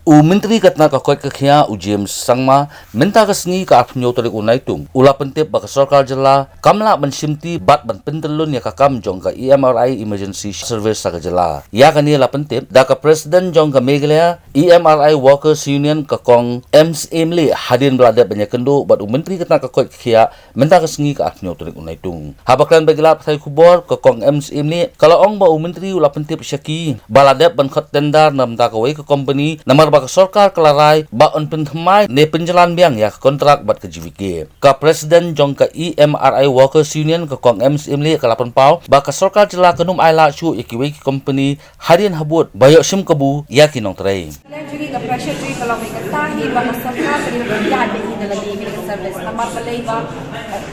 Menteri katna ka koi kakhia James Sangma minta kasngi ka apnyo torik unaitung ula pentip baka sarkar jela kamla ban simti bat ban pentelun ya kakam jong ka EMRI emergency service sa jela ya kani la pentip da ka president jong ka meglea EMRI workers union ka kong MSMli hadin belada banyak kendo bat menteri katna ka koi kakhia minta kasngi ka apnyo torik unaitung habaklan bagila sai kubor ka kong MSMli kalau ong ba menteri ula pentip syaki balada ban khot tendar nam da ka wei ka company namar baka sarkar kelarai ba on penthmai ne penjalan biang ya kontrak bat ke JVK ka presiden jong ka EMRI workers union ka kong MSMli ka lapan pau baka sarkar jela kenum aila chu ikiwe company harian habut bayok sim kebu ya kinong trai Jadi ka pressure tree kalau mereka tahi baka sarkar kini berjaya di dalam di service namar balai ba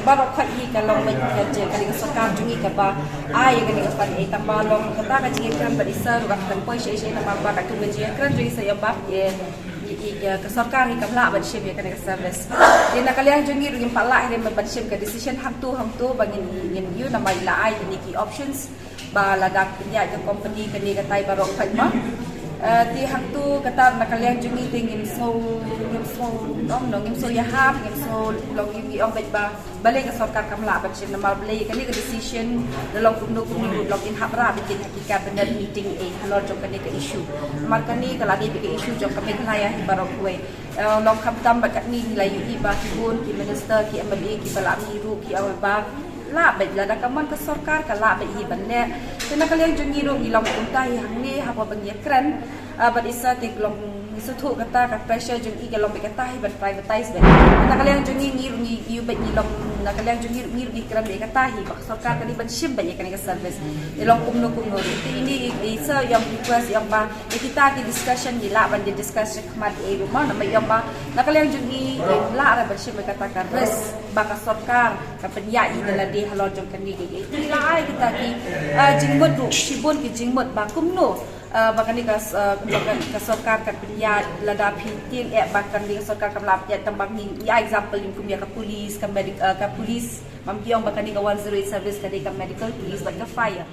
baru kali kalau mereka kerja kali sarkar jungi ka ba ai kali ka pan ai tambalong kata ka jingi kan berisa ruak tempoi sei namar ba ka tu menjia kan jadi saya bab ke sarkar ni kamla ba ship ya kan service dia nak kalian jungi ring pala dia ba ship ka decision ham tu bagi ngin you nama ila ai ni ki options ba ladak ya ke company kani ka tai barok phadma ti hang tu kata nak kalian jungi tingin so ngim so ya hap ngim so long gi ong ba balik ke sarkar kamla ba ship nama beli kani ka decision long kumno long in hap ra bikin hakikat benar meeting halor jong kani ka issue mar kani kala di bikin issue jong kami kelaya barok we long kam tam ba kat ni nilai yu ba kibun ki minister ki MLA ki bala miru ki awal ba la ba la da kaman ka sarkar ka la ba hi banne tena kalian jungi ro ilong untai hang ni hapa bangi kran ba isa tik long sutu kata ka pressure jungi ka long ba kata hi ban privatize ba tena kalian jungi ngiru ni yu ba ilong na kalian jungi ngiru di kran ba kata hi ba sarkar kali ban shim ba ya kan ka service ilong kumno ini isa yang request yang ba kita di discussion di la ban di discussion kmat rumah na yang ba na kalian jungi la ra ba shim ba kata ka res ba ka sarkar ka penyai dalam di halor jong kani ge ila ai kita ki jingmut ru sibun ki jingmut ba kumno bakani ka sarkar ka penyai lada pitil bakan di sarkar ka lap ya tambang ni ya example lim kum ya ka police ka medical ka police mam kiong bakani ka 108 service ka di ka medical police ba ka fire